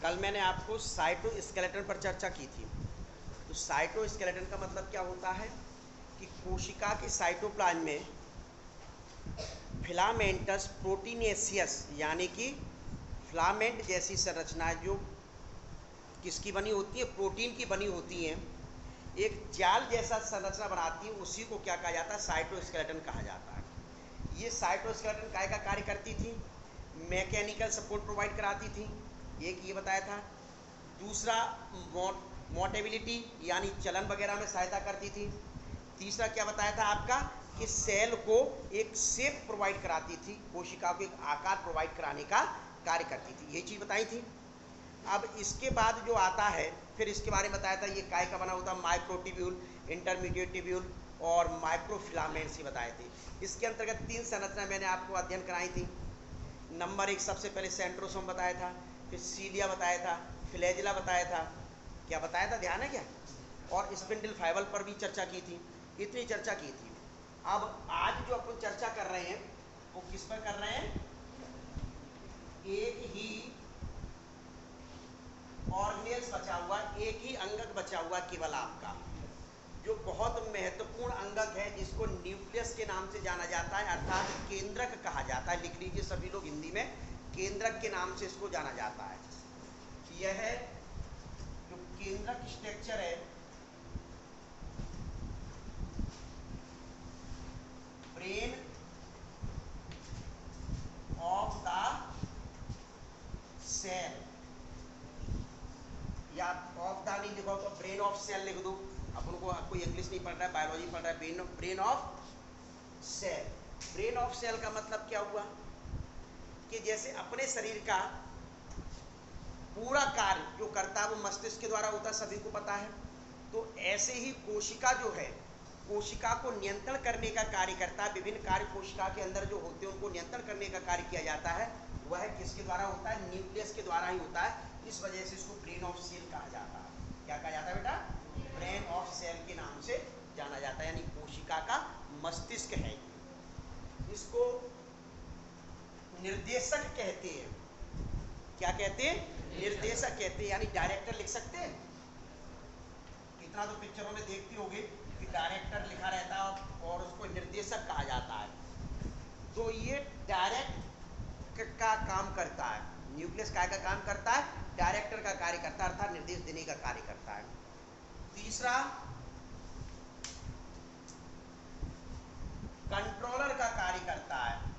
कल मैंने आपको साइटोस्केलेटन पर चर्चा की थी। तो साइटोस्केलेटन का मतलब क्या होता है कि कोशिका के साइटोप्लाज्म में फिलामेंटस प्रोटीनेशियस यानी कि फिलामेंट जैसी संरचनाएं जो किसकी बनी होती है, प्रोटीन की बनी होती हैं, एक जाल जैसा संरचना बनाती है, उसी को क्या कहा जाता है, साइटोस्केलेटन कहा जाता है। ये साइटोस्केलेटन काय का कार्य करती थी, मैकेनिकल सपोर्ट प्रोवाइड कराती थी, एक ये बताया था। दूसरा मोटेबिलिटी यानी चलन वगैरह में सहायता करती थी। तीसरा क्या बताया था आपका कि सेल को एक शेप प्रोवाइड कराती थी, कोशिका को एक आकार प्रोवाइड कराने का कार्य करती थी, ये चीज़ बताई थी। अब इसके बाद जो आता है फिर इसके बारे में बताया था, ये काय का बना होता है, माइक्रोट्यूब्यूल, इंटरमीडिएट ट्यूब्यूल और माइक्रोफिलामेंट्स ही बताए थे। इसके अंतर्गत 3 संरचना मैंने आपको अध्ययन कराई थी। नंबर 1 सबसे पहले सेंट्रोसोम बताया था, फिर सीलिया बताया था, फ्लैजिला बताया था, क्या बताया था, ध्यान है क्या, और स्पिंडल फाइबर पर भी चर्चा की थी। इतनी चर्चा की थी। अब आज जो अपन चर्चा कर रहे हैं वो किस पर कर रहे हैं, एक ही ऑर्गेनेल्स बचा हुआ, एक ही अंगक बचा हुआ केवल आपका, जो बहुत महत्वपूर्ण अंगक है, जिसको न्यूक्लियस के नाम से जाना जाता है, अर्थात केंद्रक कहा जाता है। लिख लीजिए सभी लोग हिंदी में, केंद्रक के नाम से इसको जाना जाता है। यह है जो केंद्रक स्ट्रक्चर है, ब्रेन ऑफ द सेल, या ऑफ द नहीं लिखो तो ब्रेन ऑफ सेल लिख दो, अपन को कोई इंग्लिश नहीं पढ़ रहा है, बायोलॉजी पढ़ रहा है। Brain of cell, brain of cell का मतलब क्या हुआ कि जैसे अपने शरीर का पूरा कार्य जो करता है वो मस्तिष्क के द्वारा होता है, सभी को पता है। तो ऐसे ही कोशिका जो है, कोशिका को नियंत्रण करने का कार्य करता है। विभिन्न कार्य कोशिका के अंदर जो होते हैं उनको नियंत्रण करने का कार्य किया जाता है, वह किसके द्वारा होता है, न्यूक्लियस के द्वारा ही होता है। इस वजह से इसको ब्रेन ऑफ सेल कहा जाता है। क्या कहा जाता है बेटा, ब्रेन ऑफ सेल के नाम से जाना जाता है, यानी कोशिका का मस्तिष्क है। इसको निर्देशक कहते हैं। क्या कहते हैं, निर्देशक कहते हैं, यानी डायरेक्टर लिख सकते हैं। कितना तो पिक्चरों में देखती होगी कि डायरेक्टर लिखा रहता है और उसको निर्देशक कहा जाता है। तो ये डायरेक्ट का काम करता है, न्यूक्लियस काय का काम करता है, डायरेक्टर का कार्य करता है, अर्थात निर्देश देने का कार्य करता है। तीसरा कंट्रोलर का कार्य करता है।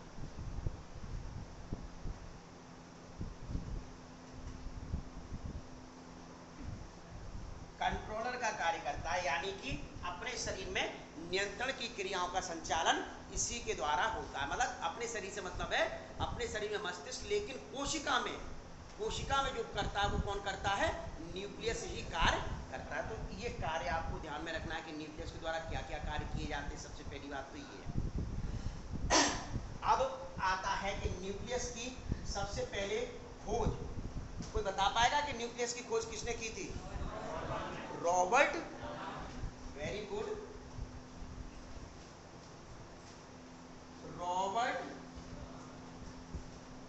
कंट्रोलर का कार्य करता है, यानी कि अपने शरीर में नियंत्रण की क्रियाओं का संचालन इसी के द्वारा होता है। मतलब अपने शरीर से मतलब है अपने शरीर में मस्तिष्क, लेकिन कोशिका में जो करता है वो कौन करता है, न्यूक्लियस ही कार्य करता है। तो ये कार्य आपको ध्यान में रखना है कि न्यूक्लियस के द्वारा क्या क्या कार्य किए जाते हैं। सबसे पहली बात तो ये है। अब आता है कि न्यूक्लियस की सबसे पहले खोज, कोई बता पाएगा कि न्यूक्लियस की खोज किसने की थी, Robert, very good, Robert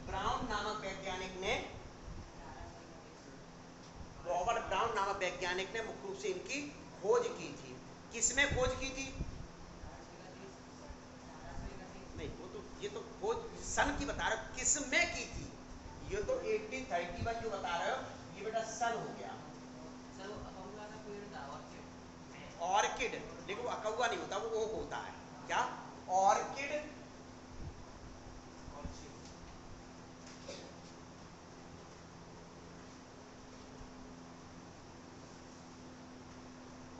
brown नामक वैज्ञानिक ने, मुख्य रूप से इनकी खोज की थी। किसमें खोज की थी, नहीं वो तो ये तो खोज सन की बता रहे हो, किसमें की थी, ये तो 1831 जो बता रहे हो ये बेटा सन हो गया। ऑर्किड, देखो अकौआ नहीं होता, वो ओक होता है। क्या, ऑर्किड,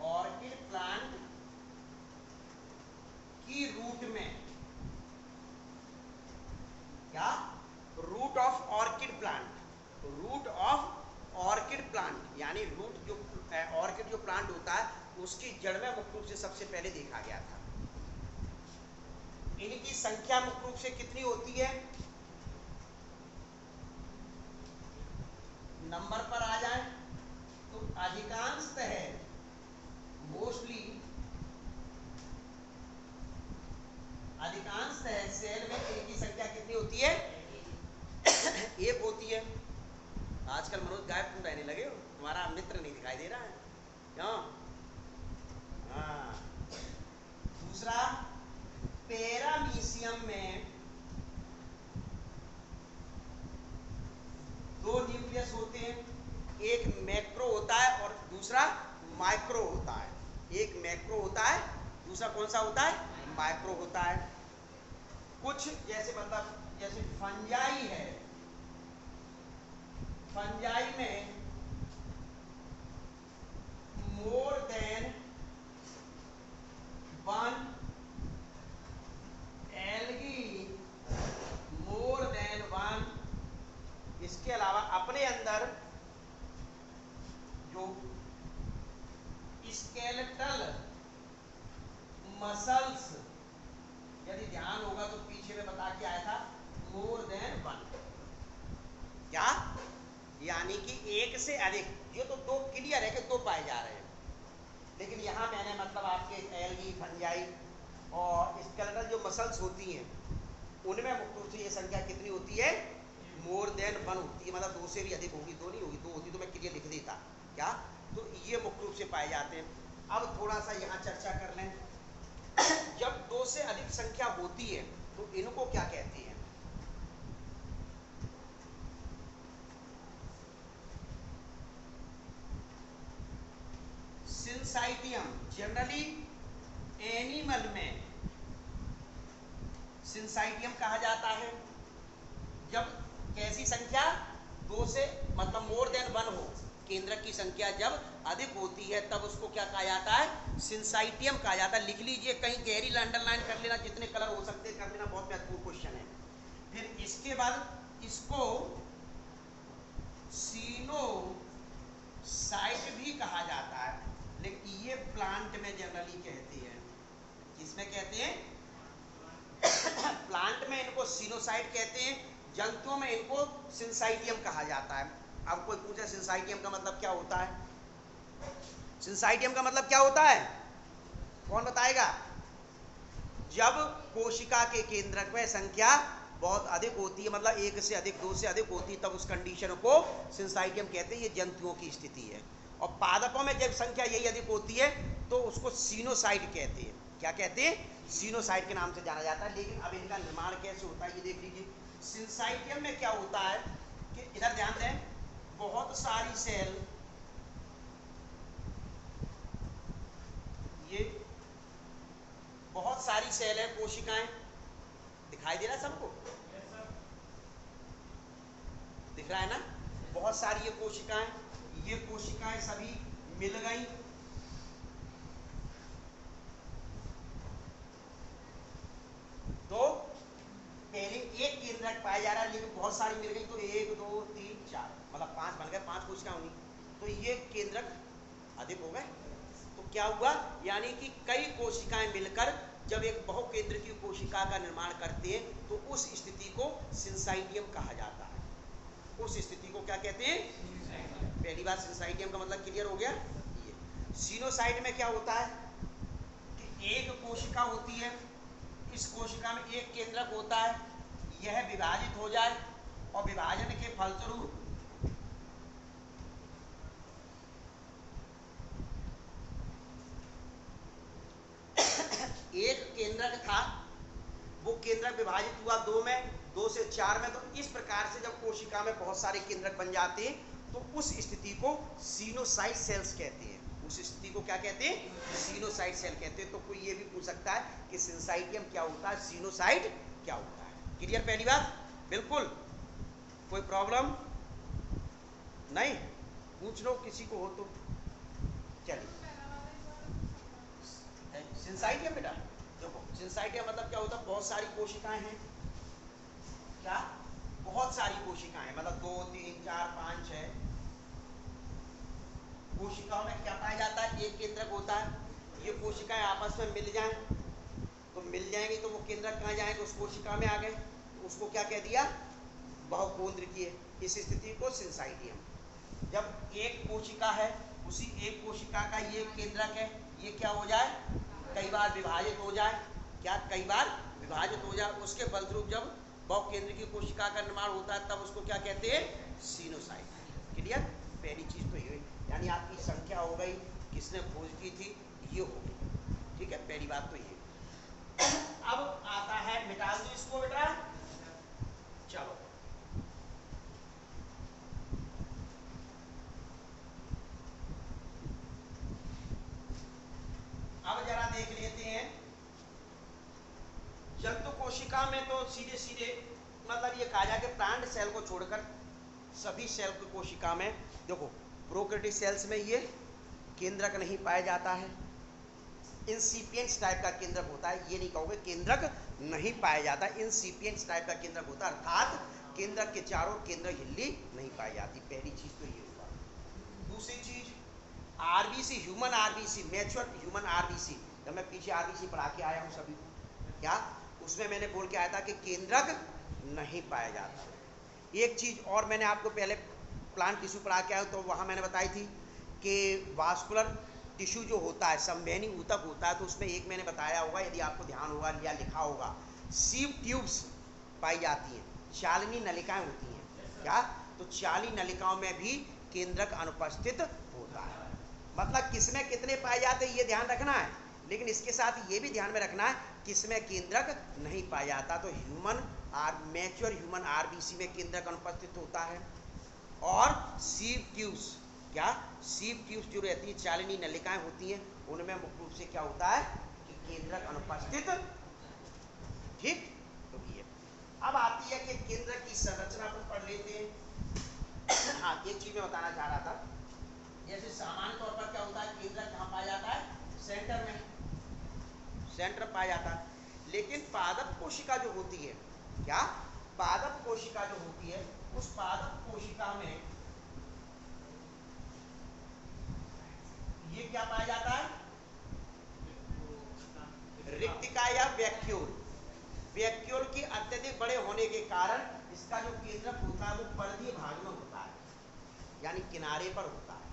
ऑर्किड प्लांट की रूट में, क्या, root of orchid plant, root of orchid plant, यानी रूट जो ऑर्किड जो प्लांट होता है उसकी जड़ में मुख्य रूप से सबसे पहले देखा गया था। इनकी संख्या मुख्य रूप से कितनी होती है, नंबर पर आ जाए तो अधिकांशतः है, मोस्टली अधिकांशतः सेल में इनकी संख्या कितनी होती है, एक होती है। आजकल मनोज गायब क्यों रहने लगे हो? तुम्हारा मित्र नहीं दिखाई दे रहा है क्यों? हाँ। दूसरा, पैरामीशियम में दो न्यूक्लियस होते हैं, एक मैक्रो होता है और दूसरा माइक्रो होता है। एक मैक्रो होता है, दूसरा कौन सा होता है? माइक्रो होता है। कुछ जैसे मतलब जैसे फंजाई है, फंजाई में more than one, algae more than one. इसके अलावा अपने अंदर जो स्केलेटल मसल्स, यदि ध्यान होगा तो पीछे में बता के आया था मोर देन वन, क्या यानी कि एक से अधिक। ये तो दो क्लियर है कि दो पाए जा रहे हैं, लेकिन यहां मैंने मतलब आपके एल्गी, फंजाई और स्केलेटल जो मसल्स होती हैं उनमें मुख्य रूप से ये संख्या कितनी होती है? मोर देन वन होती है, मतलब दो से भी अधिक होगी। दो नहीं होगी, दो होती तो मैं क्लियर लिख देता क्या। तो ये मुख्य रूप से पाए जाते हैं। अब थोड़ा सा यहाँ चर्चा कर लें। जब दो से अधिक संख्या होती है तो इनको क्या कहते हैं? सिंसाइटियम। जनरली एनिमल में सिंसाइटियम कहा जाता है जब कैसी संख्या दो से मतलब मोर देन वन हो, केंद्रक की संख्या जब अधिक होती है तब उसको क्या कहा जाता है? सिंसाइटियम कहा जाता है। लिख लीजिए, कहीं गहरी अंडरलाइन कर लेना, जितने कलर हो सकते कर लेना, बहुत महत्वपूर्ण क्वेश्चन है। फिर इसके बाद इसको सीनोसाइट भी कहा जाता है, लेकिन ये प्लांट में जनरली कहते हैं। किसमें कहते हैं? प्लांट में इनको सीनोसाइट कहते हैं, जंतुओं में इनको सिंसाइटियम कहा जाता है। अब कोई पूछे सिंसाइटियम का मतलब क्या होता है? सिंसाइटियम का मतलब क्या होता है? कौन बताएगा? जब कोशिका के केंद्रक में संख्या बहुत अधिक होती है, मतलब एक से अधिक, दो से अधिक होती है, तब उस कंडीशन को सिंसाइटियम कहते हैं। ये जंतुओं की स्थिति है। और पादपों में जब संख्या यही अधिक होती है तो उसको सीनोसाइट कहते हैं। क्या कहते हैं? सीनोसाइट के नाम से जाना जाता है। लेकिन अब इनका निर्माण कैसे होता है ये देख लीजिए। सिंसाइटियम में क्या होता है कि इधर ध्यान दें, बहुत सारी सेल, ये बहुत सारी सेल है, कोशिकाएं, दिखाई दे रहा है सबको? दिख रहा है ना? बहुत सारी ये कोशिकाएं सभी मिल गई, तो पहले एक केंद्रक पाया जा रहा है, लेकिन बहुत सारी मिल गई तो 1 2 3 4 मतलब 5 बन गए, 5 कोशिकाएं होंगी, तो ये केंद्रक अधिक हो गए। तो क्या हुआ? यानी कि कई कोशिकाएं मिलकर जब एक बहुकेंद्र की कोशिका का निर्माण करते हैं तो उस स्थिति को सिंसाइटियम कहा जाता है। उस स्थिति को क्या कहते हैं? पहली बार सिंसाइटियम का मतलब क्लियर हो गया। ये सीनोसाइट में क्या होता है कि एक कोशिका होती है, इस कोशिका में एक केंद्रक होता है, यह विभाजित हो जाए और विभाजन के फलस्वरूप एक केंद्रक था, वो केंद्रक विभाजित हुआ दो में, 2 से 4 में। तो इस प्रकार से जब कोशिका में बहुत सारे केंद्रक बन जाते हैं तो उस स्थिति को सीनोसाइट सेल्स कहते हैं। उस स्थिति को क्या कहते हैं? सीनोसाइट सेल कहते हैं। तो कोई ये भी पूछ सकता है कि सिंसाइटियम क्या होता है, सीनोसाइट क्या होता है। क्लियर? पहली बात बिल्कुल, कोई प्रॉब्लम नहीं? पूछ लो किसी को हो तो। चलिए, सिंसाइटियम बेटा देखो, सिंसाइटियम मतलब क्या होता है? बहुत सारी कोशिकाएं हैं। क्या? बहुत सारी कोशिकाएं, मतलब 2 3 4 5 6 कोशिकाओं में क्या पाया जाता है? एक केंद्रक होता है। ये कोशिकाएं आपस में मिल जाएं तो मिल जाएंगी, तो वो केंद्रक कहाँ जाएंगे? उस कोशिका में आ गए, तो उसको क्या कह दिया? बहुकेंद्रकीय। इस स्थिति को सिंसाइटियम। जब एक कोशिका है, उसी एक कोशिका का ये केंद्रक है, ये क्या हो जाए? कई बार विभाजित हो जाए। क्या? कई बार विभाजित हो जाए। उसके फलस्वरूप जब बहुकेंद्र की कोशिका का निर्माण होता है तब उसको क्या कहते हैं? सीनोसाइट। अब जरा देख लेते हैं जंतु कोशिका में तो सीधे सीधे मतलब ये कहा जाए कि प्लांट सेल को छोड़कर सभी सेल की कोशिका में देखो प्रोकैरियोटिक सेल्स में ये केंद्रक नहीं पाया जाता है, इंसिपिएंट टाइप का केंद्रक होता है, ये नहीं कहोगे केंद्रक नहीं पाया जाता, इंसिपिएंट टाइप का केंद्रक होता है, अर्थात केंद्रक के चारों केंद्रक झिल्ली नहीं पाई जाती। पहली चीज तो ये हुआ। दूसरी चीज RBC, human RBC, mature human RBC, जब मैं पीछे आरबीसी पढ़ा के आया हूँ सभी को, क्या उसमें मैंने बोल के आया था कि केंद्रक नहीं पाया जाता। एक चीज और मैंने आपको पहले प्लांट टिश्यू पढ़ा के आया तो वहाँ मैंने बताई थी कि वास्कुलर टिश्यू जो होता है संवहनी ऊतक होता है, तो उसमें एक मैंने बताया होगा, यदि आपको ध्यान होगा या लिखा होगा, सीव ट्यूब्स पाई जाती हैं, चालनी नलिकाएं होती हैं। क्या तो चालनी नलिकाओं में भी केंद्रक अनुपस्थित होता है। मतलब किसमें कितने पाए जाते हैं ये ध्यान रखना है, लेकिन इसके साथ ये भी ध्यान में रखना है किसमें केंद्रक नहीं पाया जाता। तो मैच्योर ह्यूमन आरबीसी में केंद्रक अनुपस्थित होता है। और सीव ट्यूब्स, क्या सीव ट्यूब्स जो रहती है चालनी नलिकाएं होती हैं, उनमें मुख्य रूप से क्या होता है कि केंद्रक अनुपस्थित। ठीक, तो ये अब आती है कि केंद्रक की संरचना पर पढ़ लेते हैं। हाँ, एक चीज मैं बताना चाह रहा था, जैसे सामान्य तौर पर क्या होता है, केंद्रक कहाँ पाया जाता है, सेंटर में, सेंटर में पाया जाता है। लेकिन पादप कोशिका जो होती है, क्या पादप कोशिका जो होती है, उस पादप कोशिका में ये क्या पाया जाता है, रिक्तिका या वैक्यूल। वैक्यूल के अत्यधिक बड़े होने के कारण इसका जो केंद्रक होता है वो परिधीय भाग में होता है, यानी किनारे पर होता है।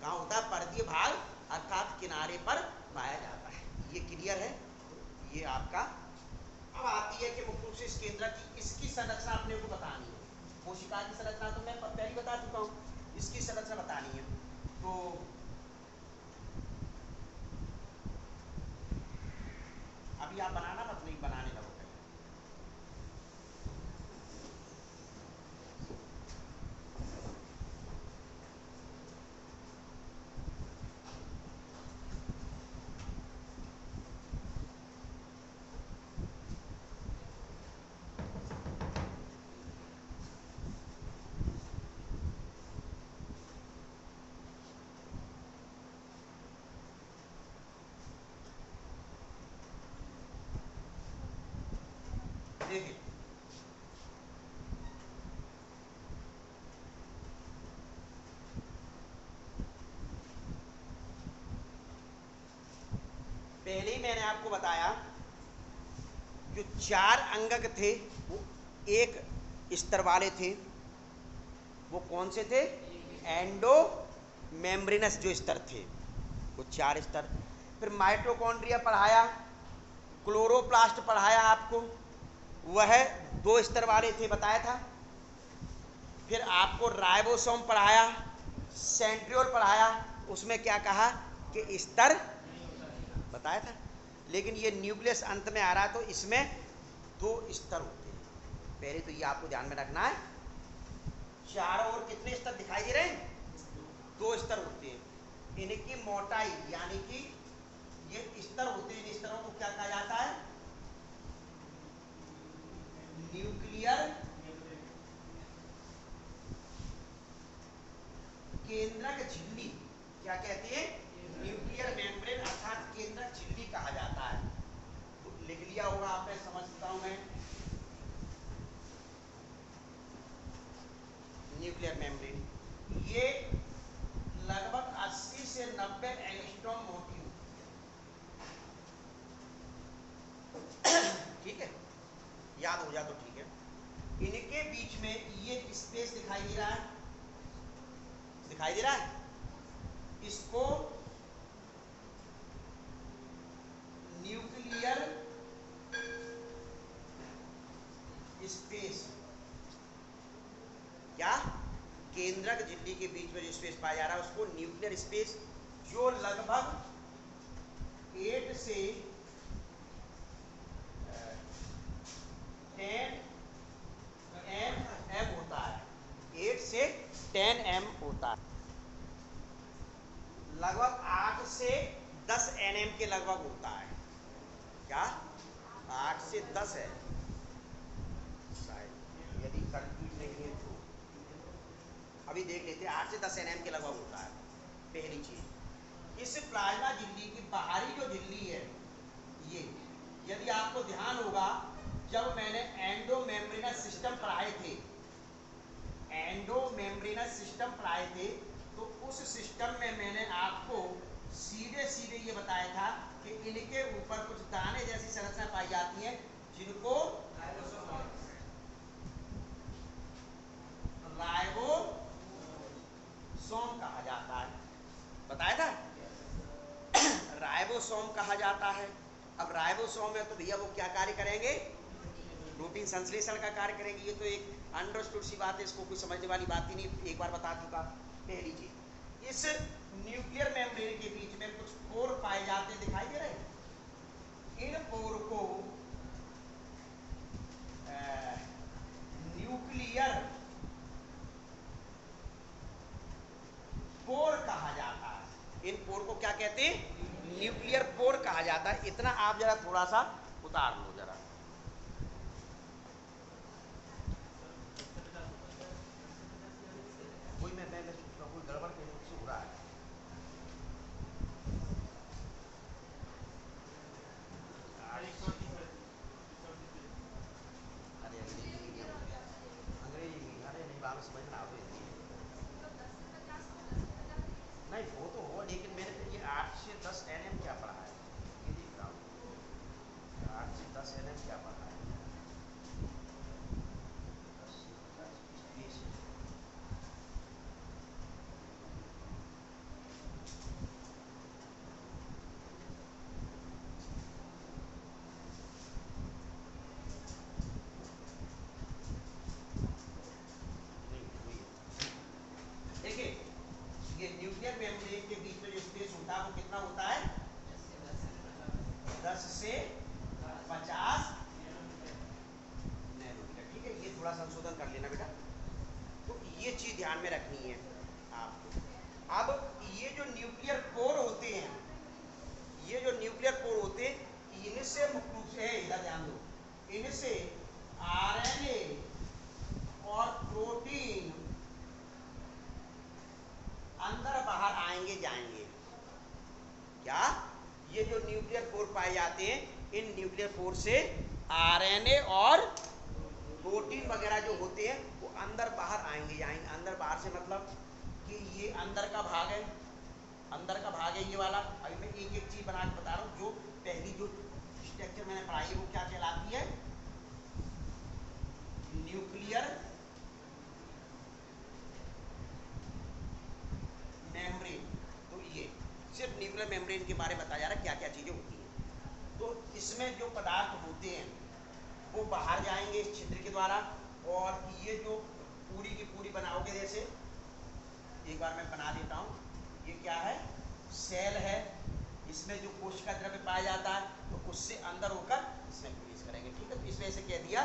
कहाँ होता है, परिधीय भाग अर्थात किनारे पर पाया जाता है। ये क्लियर है, ये आपका। अब आती है कि मुख्य रूप से इस केंद्रक की इसकी संरचना अपने को बतानी है। कोशिका की संरचना तो मैं पहले बता चुका हूँ, इसकी संरचना बतानी है। तो अभी आप बनाना मत, नहीं बनाने लगो पहले। देखिए पहले ही मैंने आपको बताया जो 4 अंगक थे वो एक स्तर वाले थे। वो कौन से थे, एंडो मेम्ब्रेनस जो स्तर थे, वो 4 स्तर। फिर माइटोकॉन्ड्रिया पढ़ाया, क्लोरोप्लास्ट पढ़ाया आपको, वह 2 स्तर वाले थे बताया था। फिर आपको राइबोसोम पढ़ाया, सेंट्रियोल पढ़ाया, उसमें क्या कहा कि स्तर बताया था। लेकिन ये न्यूक्लियस अंत में आ रहा है तो इसमें 2 स्तर होते हैं। पहले तो ये आपको ध्यान में रखना है, चारों ओर कितने स्तर दिखाई दे रहे हैं, 2 स्तर होते हैं। इनकी मोटाई यानी कि ये स्तर होते हैं, इन स्तरों को क्या कहा जाता है, न्यूक्लियर केंद्रक झिल्ली। क्या कहती है, न्यूक्लियर मेम्ब्रेन अर्थात केंद्रक झिल्ली कहा जाता है। तो लिख लिया होगा आपने, समझता हूं मैं, न्यूक्लियर मेम्ब्रेन। ये लगभग 80 से 90 एंगस्ट्रॉम मोटी होती है। ठीक है, याद हो जाए तो ठीक है। इनके बीच में ये स्पेस दिखाई दे रहा है, दिखाई दे रहा है, इसको न्यूक्लियर स्पेस, क्या केंद्रक झिल्ली के बीच में जो स्पेस पाया जा रहा है उसको न्यूक्लियर स्पेस, जो लगभग 8 से 10 mm होता है, 8 से 10 mm होता है। लगभग 8 से 10 nm के लगभग होता है। क्या 8 से 10 है शायद, यदि कंफ्यूज नहीं है तो अभी देख लेते हैं। 8 से 10 nm के लगभग होता है। पहली चीज, इस प्लाज्मा झिल्ली की बाहरी जो झिल्ली है ये, यदि आपको ध्यान होगा जब मैंने एंडोमेम्ब्रेनस सिस्टम पढ़ाए थे, एंडोमेम्ब्रेनस सिस्टम पढ़ाए थे, तो उस सिस्टम में मैंने आपको सीधे सीधे ये बताया था कि इनके ऊपर कुछ दाने जैसी संरचना पाई जाती है जिनको राइबोसोम कहा जाता है। बताया था राइबोसोम कहा जाता है। अब राइबोसोम है तो भैया वो क्या कार्य करेंगे? प्रोटीन संश्लेषण का कार्य करेंगे। ये तो एक अंडरस्टूड सी बात है, इसको कोई समझने वाली बात ही नहीं, एक बार बता चुका। पहली चीज, इस न्यूक्लियर मेम्ब्रेन के बीच में कुछ पोर पाए जाते हैं, दिखाई दे रहे हैं। इन पोर को न्यूक्लियर पोर कहा जाता है। इन पोर को क्या कहते हैं? न्यूक्लियर पोर कहा जाता है। इतना आप जरा थोड़ा सा उतार लो जरा। कोई मैं कोई गड़बड़ कहीं से हो रहा है। समझना आप नहीं, वो तो हो, लेकिन मैंने फिर ये 8 से 10 nm क्या पढ़ा है, ये देख रहा हूँ। 8 से 10 nm क्या पढ़ा है? 10 से 50 20 देखिए, ये न्यूक्लियर मेम्ब्रेन के बीच में जो स्पेस होता है वो कितना होता है? 10 से 50 नैनोमीटर। ठीक है, ये थोड़ा संशोधन कर लेना बेटा। तो ये चीज ध्यान में रखनी है आपको। अब ये जो न्यूक्लियर पोर होते हैं, ये जो न्यूक्लियर पोर होते हैं, इनसे मुख्य रूप से, इधर ध्यान दो, इनसे आरएनए और प्रोटीन अंदर बाहर आएंगे जाएंगे। क्या ये जो न्यूक्लियर पोर पाए जाते हैं, इन न्यूक्लियर पोर से आरएनए और प्रोटीन वगैरह जो होते हैं वो अंदर बाहर आएंगे जाएंगे। अंदर बाहर से मतलब कि ये अंदर का भाग है, अंदर का भाग है ये वाला। अभी मैं एक एक चीज बना के बता रहा हूँ। जो पहली जो स्ट्रक्चर मैंने पढ़ाई है वो क्या कहलाती है? Nuclear membrane. तो ये सिर्फ न्यूक्लियर मेम्ब्रेन के बारे में बताया जा रहा है, क्या क्या चीजें होती हैं। तो इसमें जो पदार्थ होते हैं वो बाहर जाएंगे इस छिद्र के द्वारा, और ये जो पूरी की पूरी बनाओगे, जैसे एक बार मैं बना देता हूँ। ये क्या है? सेल है। इसमें जो कोशिका द्रव्य पाया जाता है तो उससे अंदर होकर इसमें प्रवेश करेंगे। ठीक है, तो इस वजह से कह दिया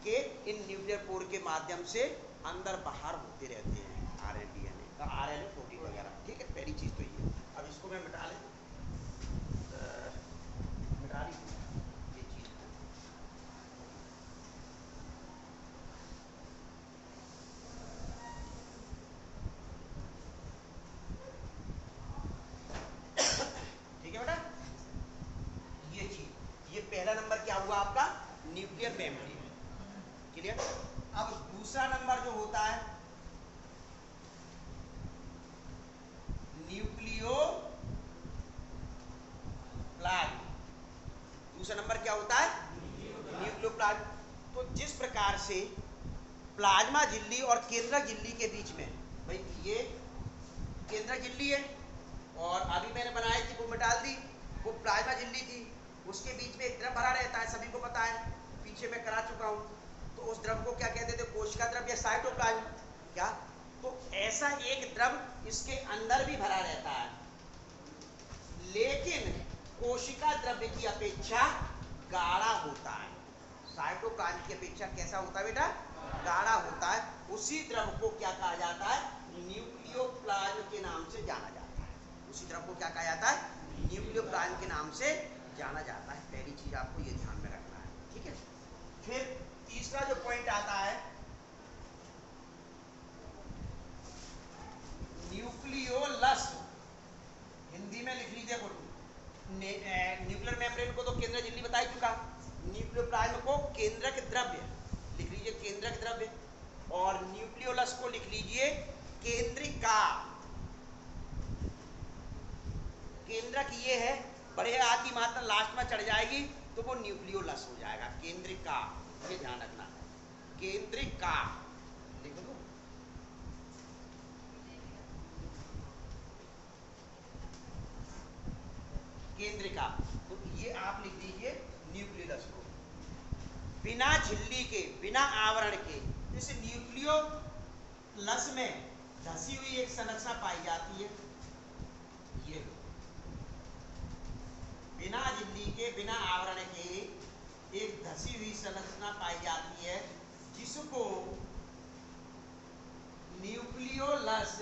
कि इन न्यूक्लियर पोर के माध्यम से अंदर बाहर होते रहते हैं आरएनए प्रोटीन वगैरह। ठीक है, पहली चीज तो ये। अब इसको मैं मिटा ली ये चीज। ठीक है बेटा, ये चीज, ये पहला नंबर क्या हुआ आपका? Nuclear membrane. क्लियर? अब दूसरा नंबर जो होता है न्यूक्लियोप्लाज्म। दूसरा नंबर क्या होता है? न्यूक्लियोप्लाज्म। तो जिस प्रकार से प्लाज्मा झिल्ली और केंद्रक झिल्ली के बीच में, भाई ये केंद्रक झिल्ली है और अभी मैंने बनाई थी वो मिटा दी, वो प्लाज्मा झिल्ली थी। उसके बीच में एक द्रव भरा रहता है, सभी को पता है, पीछे मैं करा चुका हूँ। तो उस द्रव को क्या कहते थे? कोशिका द्रव या साइटोप्लाज्म। क्या? तो ऐसा एक द्रव इसके अंदर भी भरा रहता है, लेकिन कोशिका द्रव्य की अपेक्षा गाढ़ा होता है। साइटोप्लाज्म की अपेक्षा कैसा होता है बेटा? गाढ़ा होता है। उसी द्रव को क्या कहा जाता है? न्यूक्लियोप्लाज्म के नाम से जाना जाता है। उसी द्रव को क्या कहा जाता है? न्यूक्लियोप्लाज्म के नाम से जाना जाता है। पहली चीज आपको ये ध्यान में रखना है, ठीक है। फिर तीसरा जो पॉइंट आता है, न्यूक्लियोलस, हिंदी में लिख लीजिए बोलो। न्यूक्लियर मेम्ब्रेन को तो केंद्रक झिल्ली बता ही चुका, न्यूक्लियोप्लाज्म को केंद्रक द्रव्य लिख लीजिए, केंद्रक द्रव्य। और न्यूक्लियोलस को लिख लीजिए केंद्रिका। केंद्रक ये है, बड़े आ की मात्रा लास्ट में चढ़ जाएगी तो वो न्यूक्लियोलस हो जाएगा, केंद्रिका, ये ध्यान रखना, केंद्रिका लिख दो। केंद्रिका, तो ये आप लिख दीजिए न्यूक्लियोलस को। बिना झिल्ली के, बिना आवरण के इस न्यूक्लियोलस में धसी हुई एक संरचना पाई जाती है, ये बिना झिल्ली के, बिना आवरण के एक धसी हुई संरचना पाई जाती है जिसको न्यूक्लियोलस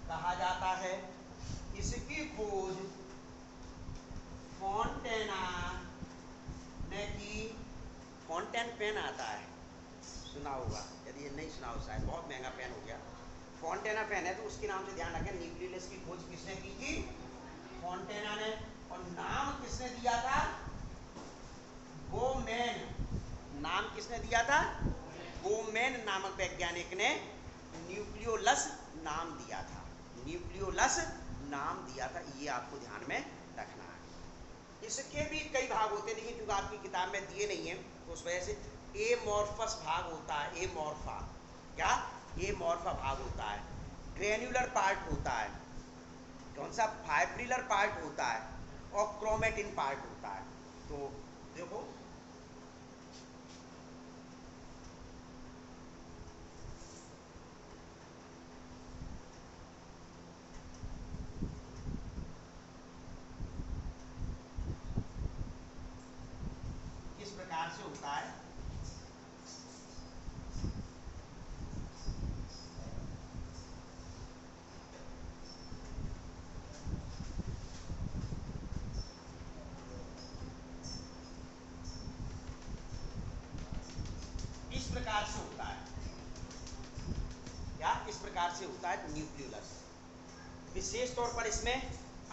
कहा जाता है। इसकी खोज फॉन्टेना ने की। फॉन्टेन पेन आता है, सुना होगा, यदि ये नहीं सुना हो शायद, बहुत महंगा पेन हो गया। फॉन्टेना पेन है तो उसके नाम से ध्यान रखें। न्यूक्लियोलस की खोज किसने की थी? फॉन्टेना ने। और नाम किसने दिया था? बोमेन। नाम किसने दिया था? बोमेन नामक वैज्ञानिक ने न्यूक्लियोलस नाम दिया था, न्यूक्लियोलस नाम दिया था, ये आपको ध्यान में रखना है। इसके भी कई भाग होते हैं, लेकिन क्योंकि आपकी किताब में दिए नहीं है तो उस वजह से एमॉर्फस भाग होता है, एमॉर्फा, क्या एमॉर्फा भाग होता है। ग्रेन्युलर पार्ट होता है, कौन सा? फाइब्रिलर पार्ट होता है, और क्रोमेटिन पार्ट होता है। तो देखो किस प्रकार से होता है। इस प्रकार से होता है, क्या इस प्रकार से होता है न्यूक्लियोलस। विशेष तौर पर इसमें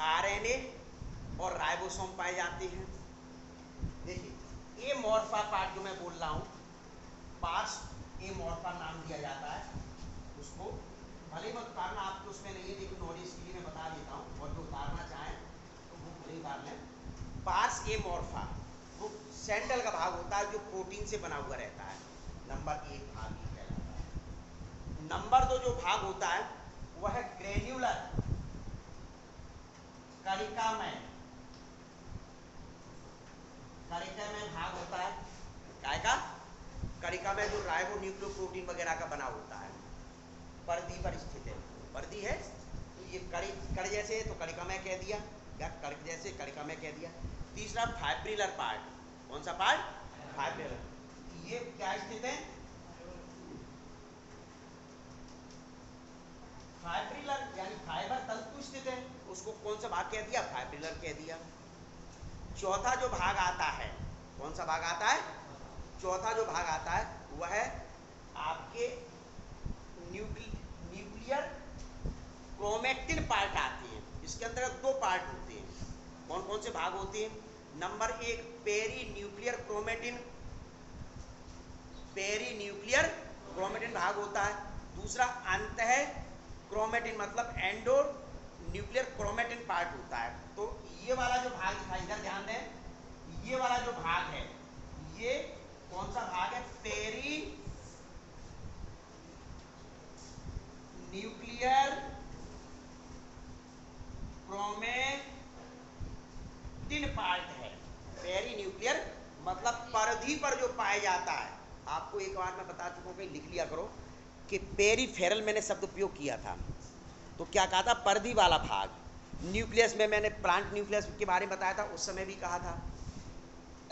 आरएनए और राइबोसोम पाए जाते हैं। देखिए एमॉर्फा पार्ट जो मैं बोल रहा हूँ, पार्स एमॉर्फा नाम दिया जाता है उसको। भले ही उतारना आपको उसमें नहीं है, लेकिन नॉलेज के लिए मैं बता देता हूँ, और जो उतारना चाहें तो वो भले ही उतार लें। पार्स एमॉर्फा वो सैंडल का भाग होता है जो प्रोटीन से बना हुआ रहता है। नंबर 1 भाग ये कहलाता है। नंबर 2 जो भाग होता है वह है ग्रेन्युलर कणिकामय। कणिकामय भाग होता है, काय का? कणिकामय, जो राइबो न्यूक्लियोप्रोटीन वगैरह का बना होता है, परिधि पर स्थित है। परिधि है तो ये कण जैसे है तो कणिकामय कह दिया, या कण जैसे कणिकामय कह दिया। तीसरा फाइब्रिलर पार्ट, कौन सा पार्ट? फाइब्रिलर। ये क्या स्थित है? फाइब्रिलर यानी फाइबर तंतु स्थित है, उसको कौन सा भाग कह दिया? फाइब्रिलर कह दिया। चौथा जो भाग आता है, कौन सा भाग आता है? चौथा जो भाग आता है वह है आपके न्यूक्लियर क्रोमेटिन पार्ट आते हैं। इसके अंदर 2 पार्ट होते हैं। कौन कौन से भाग होते हैं? Number 1 perinuclear chromatin, perinuclear chromatin भाग होता है। दूसरा अंत है क्रोमेटिन, मतलब एंडो न्यूक्लियर क्रोमेटिन पार्ट होता है। तो ये वाला जो भाग दिखाई, इधर ध्यान दें, ये वाला जो भाग है ये कौन सा भाग है? पेरी न्यूक्लियर क्रोमेटिन पार्ट है। पेरी न्यूक्लियर मतलब परिधि पर जो पाया जाता है। आपको एक बार मैं बता चुका हूं, कहीं लिख लिया करो कि पेरीफेरल मैंने शब्द उपयोग किया था, तो क्या कहा था? परिधि वाला भाग। न्यूक्लियस में मैंने प्लांट न्यूक्लियस के बारे में बताया था, उस समय भी कहा था।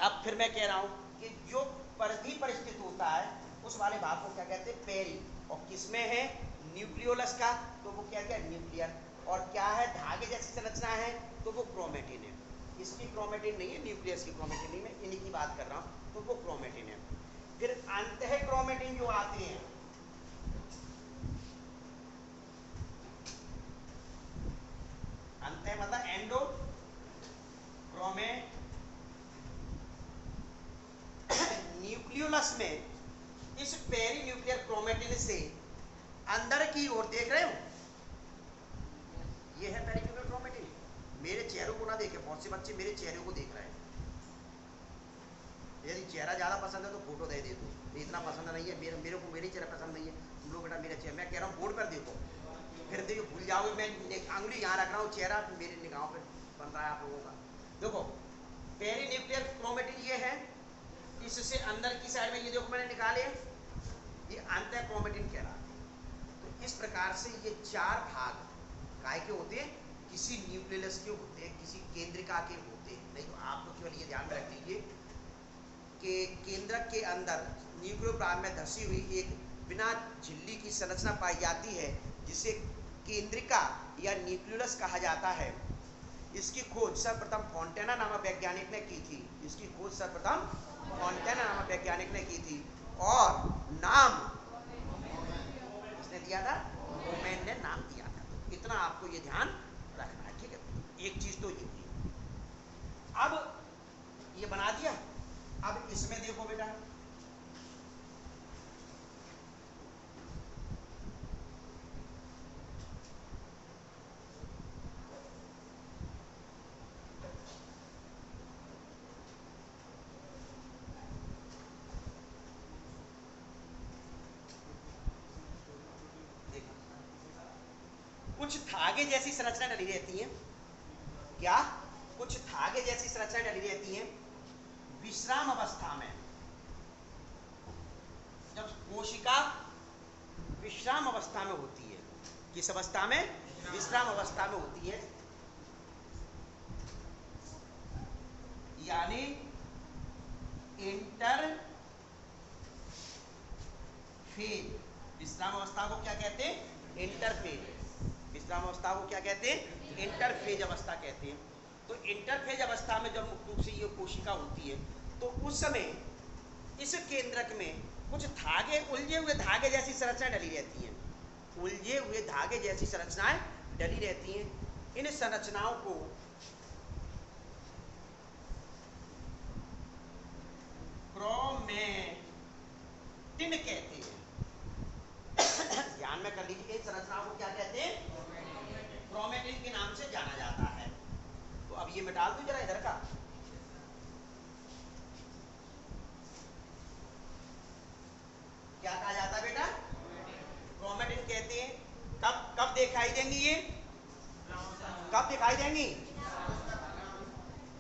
अब फिर मैं कह रहा हूं कि जो परिधि पर स्थित होता है उस वाले भाग को क्या कहते हैं? पेरी। और किसमें है? न्यूक्लियोलस का, तो वो क्या क्या? न्यूक्लियर और क्या है, धागे जैसी संरचना है, तो वो क्रोमेटिन है। इसकी क्रोमेटिन नहीं है, न्यूक्लियस की क्रोमेटिन नहीं, मैं इन्हीं की बात कर रहा हूँ, तो वो क्रोमेटिन है। फिर अंतः क्रोमेटिन जो आते हैं, अंतः मतलब एंडो क्रोमेट, न्यूक्लियोलस में इस पेरी न्यूक्लियर क्रोमेटिन से अंदर की ओर, देख रहे हो, ये है पेरी न्यूक्लियर क्रोमेटिन। मेरे चेहरों को ना देखे, बहुत से बच्चे मेरे चेहरे को देख रहे हैं। यदि चेहरा ज्यादा पसंद है तो फोटो दे दो, इतना पसंद नहीं है, मेरे को मेरे चेहरा पसंद नहीं है, तुम लोग बेटा मेरा चेहरा, मैं कह रहा हूँ बोर्ड पर देखो, फिर देखो भूल जाओगे, मैं अंगुली यहाँ रख रहा हूँ, चेहरा मेरे निगाहों पर बन रहा है आप लोगों का। देखो पेरी न्यूक्लियर क्रोमेटिन ये है, इससे अंदर की साइड में ये देखो मैंने निकाले, ये अंतः क्रोमेटिन कहलाते हैं। तो इस प्रकार से ये चार भाग काय के होते हैं, किसी न्यूक्लियस के होते हैं, किसी केंद्रिका के होते हैं। नहीं तो आप लोग केवल ये ध्यान में रख लीजिए कि केंद्रक के अंदर न्यूक्लियोप्लाज्म में धसी हुई एक बिना झिल्ली की संरचना पाई जाती है, जिसे केंद्रिका या न्यूक्लियस कहा जाता है। इसकी खोज सर्वप्रथम फॉन्टेना नामक वैज्ञानिक ने की थी। इसकी खोज सर्वप्रथम फॉन्टेना नामक वैज्ञानिक ने की थी, और नाम इसने दिया था, ओमेन ने नाम दिया था। तो इतना आपको ये ध्यान रखना है, ठीक है। एक चीज तो ये हुई। अब ये बना दिया, अब इसमें देखो बेटा, कुछ धागे जैसी संरचना डली रहती है। क्या? कुछ धागे जैसी संरचना डली रहती है विश्राम अवस्था में। जब कोशिका विश्राम अवस्था में होती है, किस अवस्था में? विश्राम अवस्था में होती है, यानी इंटर फेज। विश्राम अवस्था को क्या कहते हैं? इंटरफेज। विश्राम अवस्था को क्या कहते हैं? इंटरफेज अवस्था कहते हैं। तो इंटरफेज अवस्था में जब मुख्य रूप से ये कोशिका होती है, तो उस समय इस केंद्रक में कुछ धागे, उलझे हुए धागे जैसी संरचना डली रहती हैं। उलझे हुए धागे जैसी संरचनाएं डली रहती हैं। इन संरचनाओं को क्रोमेटिन कहते हैं। ध्यान में कर लीजिए, इन संरचनाओं को क्या कहते हैं? क्रोमेटिन के नाम से जाना जाता है। तो अब ये मिटा दूं जरा इधर का, क्या कहा जाता है बेटा? क्रोमेटिन कहते हैं। कब कब दिखाई देंगी ये? कब दिखाई देंगी?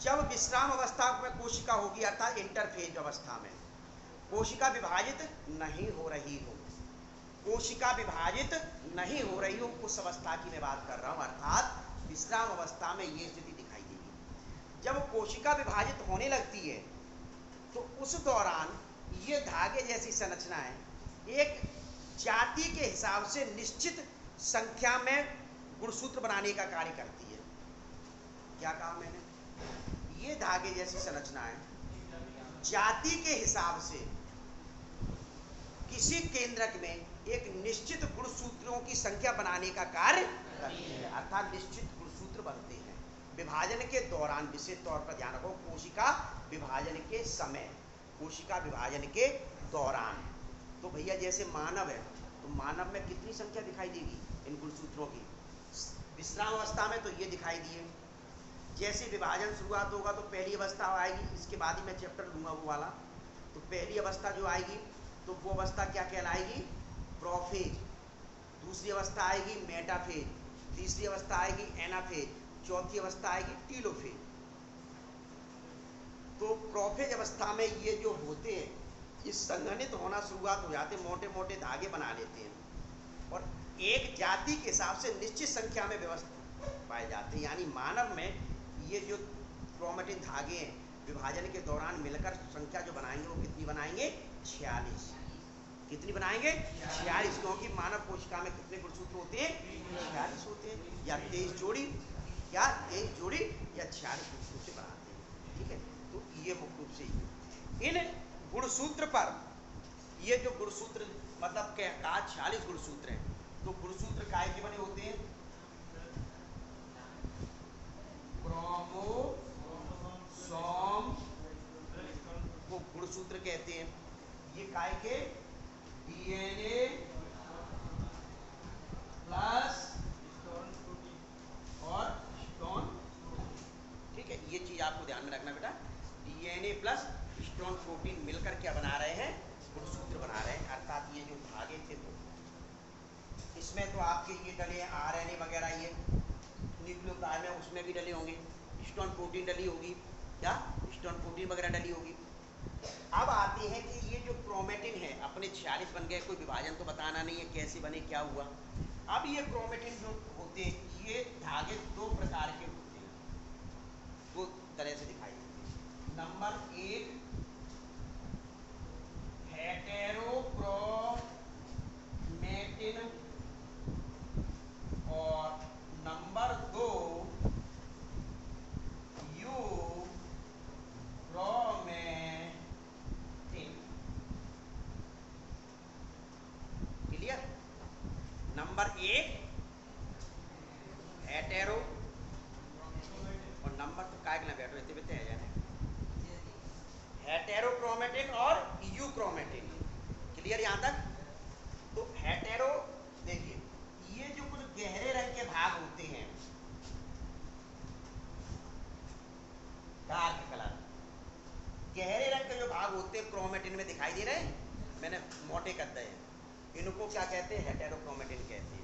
जब विश्राम अवस्था में कोशिका होगी, अर्थात इंटरफेज अवस्था में कोशिका विभाजित नहीं हो रही हो। कोशिका विभाजित नहीं हो रही हो, उस अवस्था की मैं बात कर रहा हूं, अर्थात विश्राम अवस्था में ये स्थिति दिखाई देगी। जब कोशिका विभाजित होने लगती है, तो उस दौरान ये धागे जैसी संरचनाएं एक जाति के हिसाब से निश्चित संख्या में गुणसूत्र बनाने का कार्य करती है। क्या कहा मैंने? ये धागे जैसी संरचनाएं जाति के हिसाब से किसी केंद्रक में एक निश्चित गुणसूत्रों की संख्या बनाने का कार्य करती है, अर्थात निश्चित गुणसूत्र बनते हैं विभाजन के दौरान। विशेष तौर पर ध्यान रखो, कोशिका विभाजन के समय, कोशिका विभाजन के दौरान। तो भैया जैसे मानव है, तो मानव में कितनी संख्या दिखाई देगी इन गुणसूत्रों की? विश्राम अवस्था में तो ये दिखाई दिए। जैसे विभाजन शुरुआत होगा तो पहली अवस्था आएगी, इसके बाद ही मैं चैप्टर लूंगा वो वाला। तो पहली अवस्था जो आएगी, तो वो अवस्था क्या कहलाएगी? प्रोफेज। दूसरी अवस्था आएगी मेटाफेज, तीसरी अवस्था आएगी एनाफेज, चौथी अवस्था आएगी टीलोफेज। तो प्रोफेज अवस्था में ये जो होते हैं, ये संघनित होना शुरुआत हो जाते, मोटे मोटे धागे बना लेते हैं और एक जाति के हिसाब से निश्चित संख्या में व्यवस्था पाए जाते हैं। यानी मानव में ये जो क्रोमेटिन धागे हैं, विभाजन के दौरान मिलकर संख्या जो बनाएंगे वो कितनी बनाएंगे? 46। कितनी बनाएंगे? 46। क्योंकि मानव कोशिका में कितने गुणसूत्र होते हैं? 46 46 होते हैं, या 23 जोड़ी या 23 जोड़ी या 46 मुख्य रूप से बनाते हैं। ठीक है, तो ये मुख्य रूप से इन गुणसूत्र पर, ये जो गुणसूत्र मतलब क्या कहा 46 गुणसूत्र हैं, तो गुणसूत्र काय के बने होते हैं? क्रोमोसोम को गुणसूत्र कहते हैं। ये काय के? डीएनए प्लस और हिस्टोन। ठीक है, ये चीज आपको ध्यान में रखना बेटा, डीएनए प्लस हिस्टोन प्रोटीन मिलकर क्या बना रहे हैं? गुणसूत्र बना रहे हैं। अर्थात ये जो धागे थे, तो इसमें तो आपके ये डले आरएनए वगैरह, ये न्यूक्लियोटाइड में उसमें भी डले होंगे, हिस्टोन प्रोटीन डली होगी, क्या हिस्टोन प्रोटीन वगैरह डली होगी। अब आते हैं कि ये जो क्रोमेटिन है, अपने 46 बन गए, कोई विभाजन तो बताना नहीं है कैसे बने क्या हुआ। अब ये क्रोमेटिन जो होते हैं, ये धागे दो प्रकार के होते हैं, दो तरह से दिखाई देते हैं। नंबर 1 हेटेरोक्रोमेटिन और number 2 euchromatin. Clear? Number 1 hetero और नंबर तो काय के ना बैठो इतने बेते हैं जाने, हेटेरोक्रोमेटिन और यूक्रोमेटिन। क्लियर यहाँ तक? तो हेटेरो, देखिए ये जो कुछ गहरे रंग के भाग होते हैं, डार्क कलर, गहरे रंग के जो भाग होते हैं क्रोमेटिन में दिखाई दे रहे हैं, मैंने मोटे कर दिए हैं, इनको क्या कहते हैं? हेटेरोक्रोमेटिन कहते हैं।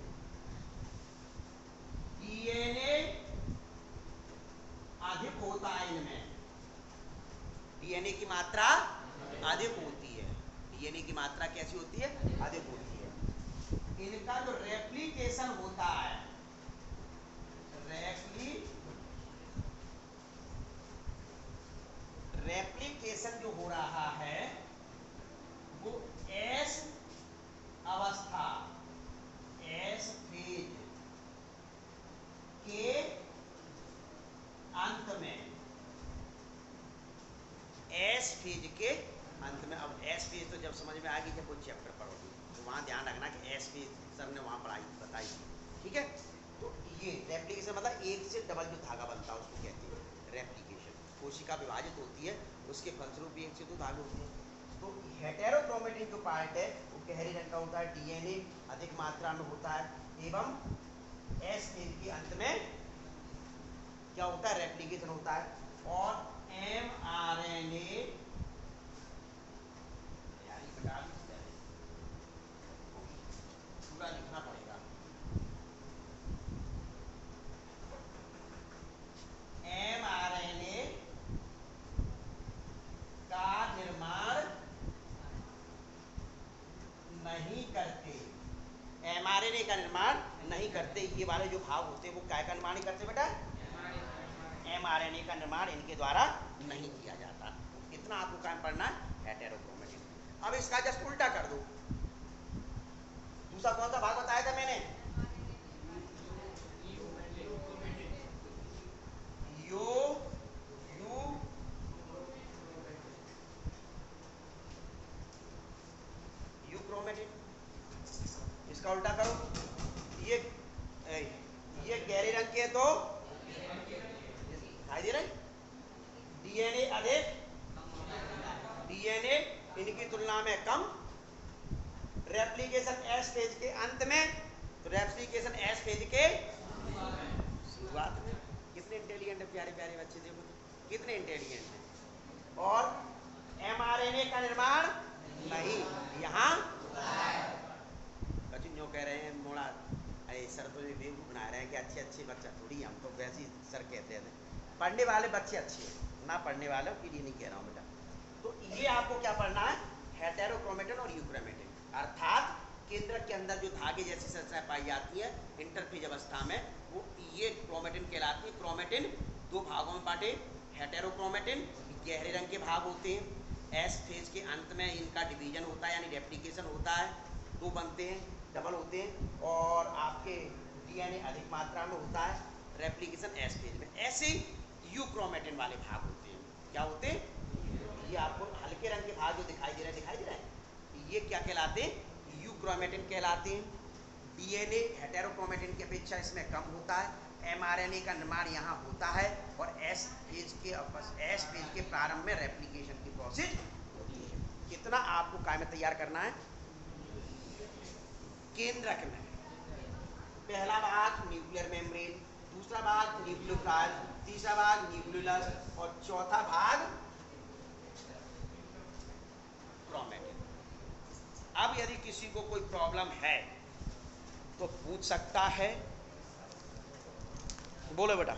डीएनए अधिक होता है इनमें, डीएनए की मात्रा अधिक होती है। डीएनए की मात्रा कैसी होती है? अधिक होती है। इनका जो रेप्लिकेशन होता है, रेप्लिकेशन जो हो रहा है वो एस अवस्था, एस फेज के अंत में, एस फेज के अंत में। अब एस फेज तो जब समझ में आ गई जब कोई चैप्टर पढ़ोगे, तो वहां ध्यान रखना कि एस फेज सर ने वहां पढ़ाई बताई। ठीक है, तो ये रेप्लिकेशन मतलब एक से डबल जो धागा बनता है उसको कहते हैं रेप्लिकेशन। कोशिका विभाजित होती है, उसके फलस्वरूप एक से दो धागे होते हैं। तो हेटेरोक्रोमेटिन जो पार्ट है वो गहरे रंग का होता है, डीएनए अधिक मात्रा में होता है, एवं एस फेज के अंत में क्या होता है? रेप्लिकेशन होता है। और एमआरएनए, पूरा लिखना पड़ेगा, एमआरएनए का निर्माण नहीं करते, एमआरएनए का निर्माण नहीं करते। ये वाले जो भाग होते हैं वो क्या का निर्माण नहीं करते बेटा? एमआरएनए का निर्माण इनके द्वारा नहीं किया जाता। इतना आपको काम पढ़ना है हेटेरोक्रोमेटिन। अब इसका जस्ट उल्टा कर दो, दूसरा कौन सा भाग बताया था मैंने? यूक्रोमेटिन। इसका उल्टा करो, ये गहरे रंग के तो दिखाई दे रहे, डीएनए अधिक, डीएनए इनकी तुलना में कम, रेप्लिकेशन एस फेज के अंत में, तो रेप्लिकेशन एस फेज के शुरुआत में। कितने इंटेलिजेंट है प्यारे प्यारे बच्चे, देखो तो कितने इंटेलिजेंट हैं। और एमआरएनए का निर्माण नहीं, यहाँ बच्चे जो कह रहे हैं मोड़ा, अरे सर तो ये बेवकूफ बना रहे हैं कि अच्छे अच्छे बच्चा थोड़ी, हम तो वैसे ही सर कहते हैं पढ़ने वाले बच्चे अच्छे हैं, ना पढ़ने वालों के लिए नहीं कह रहा हूँ बेटा। तो ये आपको क्या पढ़ना है? हेटेरोक्रोमेटिन और यूक्रोमेटिन, अर्थात केंद्रक के अंदर जो धागे जैसी संरचनाएं पाई जाती है इंटरफेज अवस्था में, वो ये क्रोमेटिन कहलाती है। क्रोमेटिन दो भागों में बांटे, हेटेरोक्रोमेटिन गहरे रंग के भाग होते हैं, एस फेज के अंत में इनका डिवीजन होता है यानी रेप्लिकेशन होता है, दो बनते हैं, डबल होते हैं, और आपके डीएनए अधिक मात्रा में होता है रेप्लिकेशन एस फेज में। ऐसे यूक्रोमेटिन वाले भाग होते हैं। क्या होते हैं? ये आपको हल्के रंग के भाग जो दिखाई दे रहे हैं, ये क्या कहलाते हैं? यूक्रोमेटिन कहलाते हैं। डीएनए हेटेरोक्रोमेटिन की अपेक्षा इसमें कम होता है। एमआरएनए का निर्माण यहाँ होता है और एस फेज के प्रारंभ में रेप्लिकेशन की प्रोसेस होती है। कितना आपको काय में तैयार करना है? केंद्रक में पहला भाग न्यूक्लियर मेम्ब्रेन, दूसरा भाग न्यूक्लियोटाइड, तीसरा भाग न्यूक्लियस और चौथा भाग क्रोमेटिन। अब यदि किसी को कोई प्रॉब्लम है तो पूछ सकता है। बोलो बेटा।